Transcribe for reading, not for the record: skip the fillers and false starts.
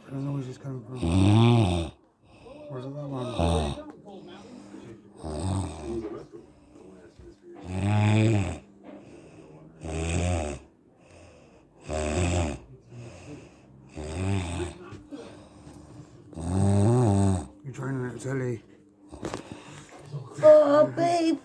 The noise is coming from. Where's that one? You're joining at telly. Oh, babe.